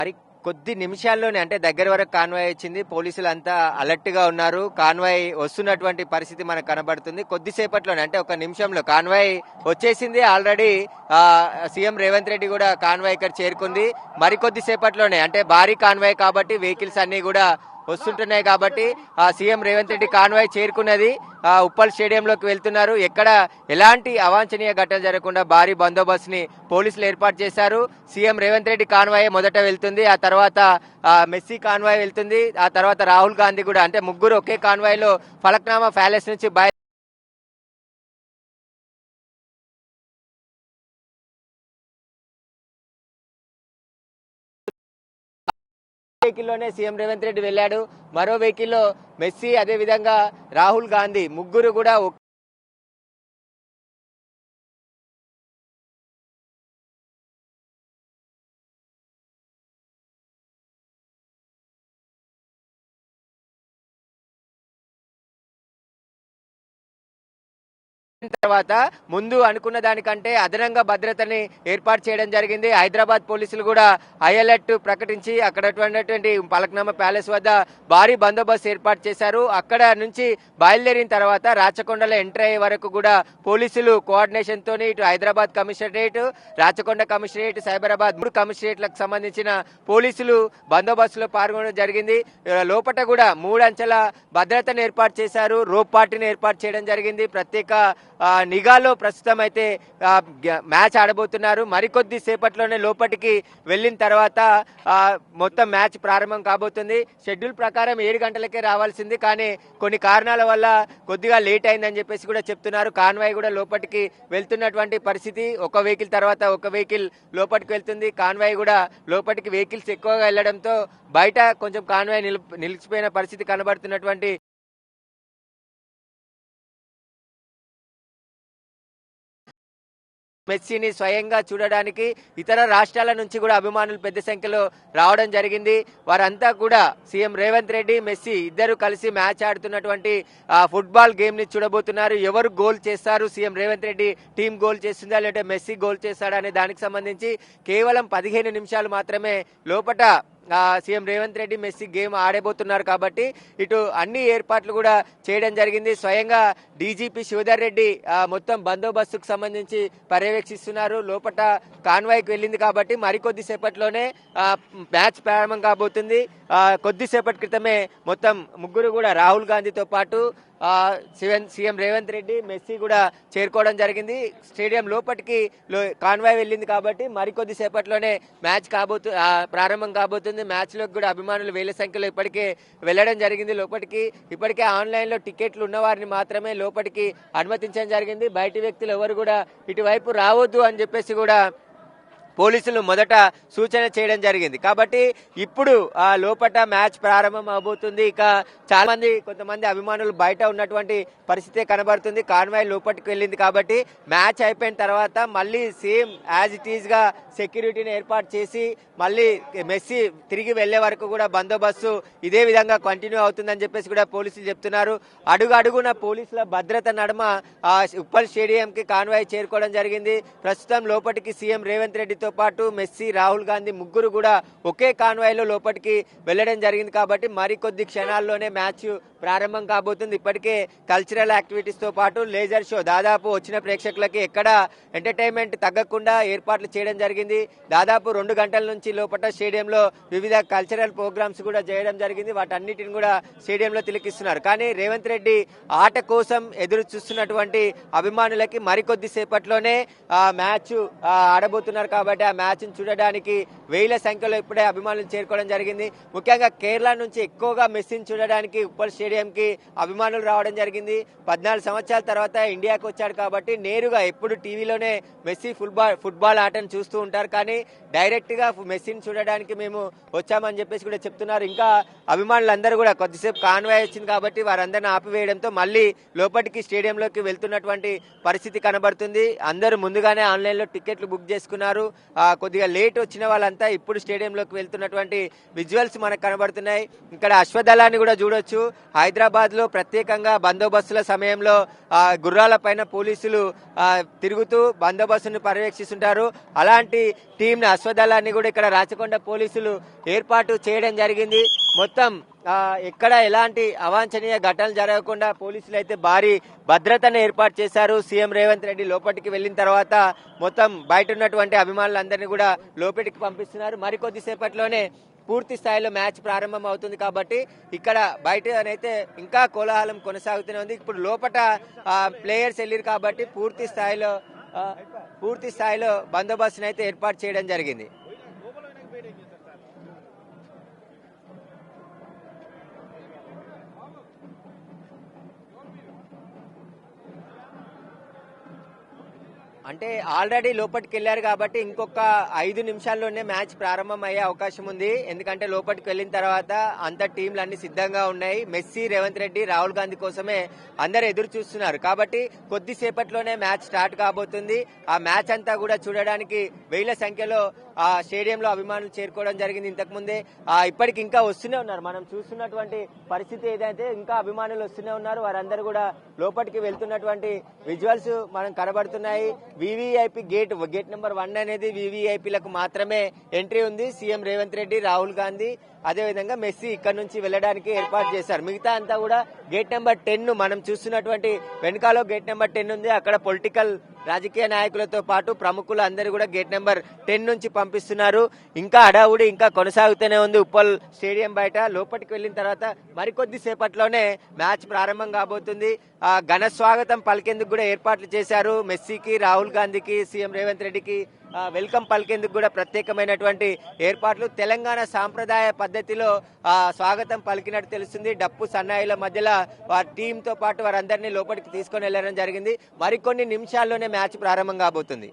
మరి కొద్ది నిమిషాల్లోనే అంటే దగ్గర వరకు కాన్వాయ్ వచ్చింది. పోలీసులు అంతా అలర్ట్ గా ఉన్నారు. కాన్వాయ్ వస్తున్నటువంటి పరిస్థితి మనకు కనబడుతుంది. కొద్దిసేపట్లోనే అంటే ఒక నిమిషంలో కాన్వాయ్ వచ్చేసింది. ఆల్రెడీ సీఎం రేవంత్ రెడ్డి కూడా కాన్వాయ్ ఇక్కడ చేరుకుంది. మరికొద్ది సేపట్లోనే అంటే భారీ కాన్వాయ్ కాబట్టి వెహికల్స్ అన్ని కూడా వస్తుంటున్నాయి కాబట్టి సీఎం రేవంత్ రెడ్డి కాన్వాయ్ చేరుకున్నది. ఉప్పల్ స్టేడియంలోకి వెళ్తున్నారు. ఎక్కడ ఎలాంటి అవాంఛనీయ ఘటనలు జరగకుండా భారీ బందోబస్తు ని పోలీసులు ఏర్పాటు చేశారు. సీఎం రేవంత్ రెడ్డి కాన్వాయ్ మొదట వెళ్తుంది, ఆ తర్వాత మెస్సీ కాన్వాయ్ వెళ్తుంది, ఆ తర్వాత రాహుల్ గాంధీ కూడా అంటే ముగ్గురు ఒకే కాన్వాయ్ లో ఫలక్నామా ప్యాలెస్ నుంచి వెహికల్లోనే సీఎం రేవంత్ రెడ్డి వెళ్ళాడు. మరో వెహికల్లో మెస్సీ అదే విధంగా రాహుల్ గాంధీ ముగ్గురు కూడా తర్వాత ముందు అనుకున్న దానికంటే అదనంగా భద్రతని ఏర్పాటు చేయడం జరిగింది. హైదరాబాద్ పోలీసులు కూడా హై అలర్ట్ ప్రకటించి అక్కడ పలక్నామా ప్యాలెస్ వద్ద భారీ బందోబస్తు ఏర్పాటు చేశారు. అక్కడ నుంచి బయలుదేరిన తర్వాత రాచకొండలో ఎంటర్ అయ్యే వరకు కూడా పోలీసులు కోఆర్డినేషన్ తోని ఇటు హైదరాబాద్ కమిషనరేట్, రాచకొండ కమిషనరేట్, సైబరాబాద్ 3 కమిషనరేట్లకు సంబంధించిన పోలీసులు బందోబస్తులో పాల్గొనడం జరిగింది. లోపల కూడా 3 అంచెల భద్రతను ఏర్పాటు చేశారు. రోప్ పార్టీని ఏర్పాటు చేయడం జరిగింది. ప్రత్యేక నిఘాలో ప్రస్తుతం అయితే మ్యాచ్ ఆడబోతున్నారు. మరికొద్ది సేపట్లోనే లోపలికి వెళ్ళిన తర్వాత మొత్తం మ్యాచ్ ప్రారంభం కాబోతుంది. షెడ్యూల్ ప్రకారం 7 గంటలకే రావాల్సింది, కానీ కొన్ని కారణాల వల్ల కొద్దిగా లేట్ అయిందని చెప్పేసి కూడా చెప్తున్నారు. కాన్వాయ్ కూడా లోపలికి వెళ్తున్నటువంటి పరిస్థితి. ఒక వెహికల్ తర్వాత ఒక వెహికల్ లోపలికి వెళ్తుంది. కాన్వాయ్ కూడా లోపలికి వెహికల్స్ ఎక్కువగా వెళ్లడంతో బయట కొంచెం కాన్వాయ్ నిలిచిపోయిన పరిస్థితి కనబడుతున్నటువంటి మెస్సీని స్వయంగా చూడడానికి ఇతర రాష్ట్రాల నుంచి కూడా అభిమానులు పెద్ద సంఖ్యలో రావడం జరిగింది. వారంతా కూడా సీఎం రేవంత్ రెడ్డి, మెస్సీ ఇద్దరు కలిసి మ్యాచ్ ఆడుతున్నటువంటి ఫుట్బాల్ గేమ్ ని చూడబోతున్నారు. ఎవరు గోల్ చేస్తారు, CM Revanth Reddy team goal చేస్తుందా లేదంటే మెస్సీ గోల్ చేస్తాడా అనే దానికి సంబంధించి కేవలం 15 నిమిషాలు మాత్రమే లోపట CM Revanth Reddy, Messi game ఆడబోతున్నారు కాబట్టి ఇటు అన్ని ఏర్పాట్లు కూడా చేయడం జరిగింది. స్వయంగా డీజీపీ శివధర్ రెడ్డి మొత్తం బందోబస్తుకు సంబంధించి పర్యవేక్షిస్తున్నారు. లోపల కాన్వాయ్కి వెళ్ళింది కాబట్టి మరికొద్ది సేపట్లోనే మ్యాచ్ ప్రారంభం కాబోతుంది. కొద్దిసేపటి క్రితమే మొత్తం ముగ్గురు కూడా రాహుల్ గాంధీతో పాటు సీఎం రేవంత్ రెడ్డి, మెస్సీ కూడా చేరుకోవడం జరిగింది. స్టేడియం లోపలికి కాన్వాయ్ వెళ్ళింది కాబట్టి మరికొద్ది సేపట్లోనే మ్యాచ్ ప్రారంభం కాబోతుంది. మ్యాచ్ లోకి కూడా అభిమానులు వేల సంఖ్యలో ఇప్పటికే వెళ్లడం జరిగింది. లోపలికి ఇప్పటికే ఆన్లైన్ లో టికెట్లు ఉన్న వారిని మాత్రమే లోపలికి అనుమతించడం జరిగింది. బయటి వ్యక్తులు ఎవరు కూడా ఇటువైపు రావద్దు అని చెప్పేసి కూడా పోలీసులు మొదట సూచన చేయడం జరిగింది. కాబట్టి ఇప్పుడు లోపల మ్యాచ్ ప్రారంభం అవబోతుంది. ఇక చాలా మంది కొంతమంది అభిమానులు బయట ఉన్నటువంటి పరిస్థితి కనబడుతుంది. కాన్వాయ్ లోపలికి వెళ్ళింది కాబట్టి మ్యాచ్ అయిపోయిన తర్వాత మళ్ళీ సేమ్ యాజ్ ఇట్ ఈజ్ గా సెక్యూరిటీని ఏర్పాటు చేసి మళ్ళీ మెస్సీ తిరిగి వెళ్లే వరకు కూడా బందోబస్తు ఇదే విధంగా కంటిన్యూ అవుతుందని చెప్పేసి కూడా పోలీసులు చెప్తున్నారు. అడుగున పోలీసుల భద్రత నడుమ ఉప్పల్ స్టేడియం కి కాన్వాయ్ చేరుకోవడం జరిగింది. ప్రస్తుతం లోపలికి సీఎం రేవంత్ రెడ్డితో పాటు మెస్సీ, రాహుల్ గాంధీ ముగ్గురు కూడా ఒకే కాన్వాయ్ లో లోపలికి వెళ్లడం జరిగింది కాబట్టి మరికొద్ది క్షణాల్లోనే మ్యాచ్ ప్రారంభం కాబోతుంది. ఇప్పటికే కల్చరల్ యాక్టివిటీస్ తో పాటు లేజర్ షో దాదాపు వచ్చిన ప్రేక్షకులకి ఎక్కడ ఎంటర్టైన్మెంట్ తగ్గకుండా ఏర్పాట్లు చేయడం జరిగింది. దాదాపు 2 గంటల నుంచి లోపల స్టేడియంలో వివిధ కల్చరల్ ప్రోగ్రామ్స్ కూడా చేయడం జరిగింది. వాటన్నిటిని కూడా స్టేడియంలో తిలకిస్తున్నారు. కానీ రేవంత్ రెడ్డి ఆట కోసం ఎదురు చూస్తున్నటువంటి అభిమానులకి మరికొద్ది సేపట్లోనే మ్యాచ్ ఆడబోతున్నారు కాబట్టి ఆ మ్యాచ్ చూడడానికి వేల సంఖ్యలో ఇప్పుడే అభిమానులు చేరుకోవడం జరిగింది. ముఖ్యంగా కేరళ నుంచి ఎక్కువగా మెస్సీని చూడడానికి ఉప్పల్ స్టేడియం కి అభిమానులు రావడం జరిగింది. 14 సంవత్సరాల తర్వాత ఇండియాకి వచ్చాడు కాబట్టి నేరుగా ఎప్పుడు టీవీలోనే మెస్సీ ఫుట్బాల్ ఆటను చూస్తూ ఉంటారు, కానీ డైరెక్ట్ గా మెస్సీని చూడడానికి మేము వచ్చామని చెప్పేసి కూడా చెప్తున్నారు. ఇంకా అభిమానులందరూ కూడా కొద్దిసేపు కాన్వాయ్ వచ్చింది కాబట్టి వారందరిని ఆపివేయడంతో మళ్ళీ లోపలికి స్టేడియంలోకి వెళ్తున్నటువంటి పరిస్థితి కనబడుతుంది. అందరూ ముందుగానే ఆన్లైన్ లో టికెట్లు బుక్ చేసుకున్నారు. కొద్దిగా లేట్ వచ్చిన వాళ్ళంతా ఇప్పుడు స్టేడియంలోకి వెళ్తున్నటువంటి విజువల్స్ మనకు కనబడుతున్నాయి. ఇక్కడ అశ్వదళాన్ని కూడా చూడొచ్చు. హైదరాబాద్ లో ప్రత్యేకంగా బందోబస్తుల సమయంలో గుర్రాల పైన పోలీసులు తిరుగుతూ బందోబస్తును పర్యవేక్షిస్తుంటారు. అలాంటి టీంని అశ్వదళాన్ని కూడా ఇక్కడ రాచకొండ పోలీసులు ఏర్పాటు చేయడం జరిగింది. మొత్తం ఎక్కడ ఎలాంటి అవాంఛనీయ ఘటనలు జరగకుండా పోలీసులు అయితే భారీ భద్రతను ఏర్పాటు చేశారు. సీఎం రేవంత్ రెడ్డి లోపలికి వెళ్లిన తర్వాత మొత్తం బయట ఉన్నటువంటి అభిమానులందరినీ కూడా లోపలికి పంపిస్తున్నారు. మరికొద్ది సేపట్లోనే పూర్తి స్థాయిలో మ్యాచ్ ప్రారంభం అవుతుంది కాబట్టి ఇక్కడ బయటనైతే ఇంకా కోలాహలం కొనసాగుతూనే ఉంది. ఇప్పుడు లోపల ప్లేయర్స్ వెళ్ళారు కాబట్టి పూర్తి స్థాయిలో బందోబస్తును అయితే ఏర్పాటు చేయడం జరిగింది. అంటే ఆల్రెడీ లోపలికి వెళ్ళారు కాబట్టి ఇంకొక 5 నిమిషాల్లోనే మ్యాచ్ ప్రారంభం అయ్యే అవకాశం ఉంది. ఎందుకంటే లోపలికి వెళ్ళిన తర్వాత అంత టీంలు అన్ని సిద్ధంగా ఉన్నాయి. మెస్సీ, రేవంత్ రెడ్డి, రాహుల్ గాంధీ కోసమే అందరు ఎదురు చూస్తున్నారు కాబట్టి కొద్దిసేపట్లోనే మ్యాచ్ స్టార్ట్ కాబోతుంది. ఆ మ్యాచ్ అంతా కూడా చూడడానికి వేల సంఖ్యలో ఆ స్టేడియంలో అభిమానులు చేరుకోవడం జరిగింది. ఇంతకుముందే ఇప్పటికి ఇంకా వస్తూనే ఉన్నారు. మనం చూస్తున్నటువంటి పరిస్థితి ఏదైతే ఇంకా అభిమానులు వస్తూనే ఉన్నారు. వారందరూ కూడా లోపలికి వెళ్తున్నటువంటి విజువల్స్ మనం కనబడుతున్నాయి. వివిఐపి గేట్ నెంబర్ 1 అనేది వివిఐపీలకు మాత్రమే ఎంట్రీ ఉంది. సీఎం రేవంత్ రెడ్డి, రాహుల్ గాంధీ, అదేవిధంగా మెస్సీ ఇక్కడ నుంచి వెళ్లడానికి ఏర్పాటు చేశారు. మిగతా అంతా కూడా గేట్ నెంబర్ 10 మనం చూస్తున్నటువంటి వెనకాలో గేట్ నెంబర్ 10 ఉంది. అక్కడ పొలిటికల్ రాజకీయ నాయకులతో పాటు ప్రముఖులు అందరూ కూడా గేట్ నెంబర్ 10 నుంచి పంపిస్తున్నారు. ఇంకా హడావుడి ఇంకా కొనసాగుతూనే ఉంది ఉప్పల్ స్టేడియం బయట. లోపలికి వెళ్లిన తర్వాత మరికొద్ది సేపట్లోనే మ్యాచ్ ప్రారంభం కాబోతుంది. ఘన స్వాగతం పలికేందుకు కూడా ఏర్పాట్లు చేశారు. మెస్సీకి, రాహుల్ గాంధీకి, సీఎం రేవంత్ రెడ్డికి వెల్కమ్ పలికేందుకు కూడా ప్రత్యేకమైనటువంటి ఏర్పాట్లు. తెలంగాణ సాంప్రదాయ పద్ధతిలో స్వాగతం పలికినట్టు తెలుస్తుంది. డప్పు సన్నాయిల మధ్యలో వారి టీంతో పాటు వారందరినీ లోపలికి తీసుకొని వెళ్లడం జరిగింది. మరికొన్ని నిమిషాల్లోనే మ్యాచ్ ప్రారంభం కాబోతుంది.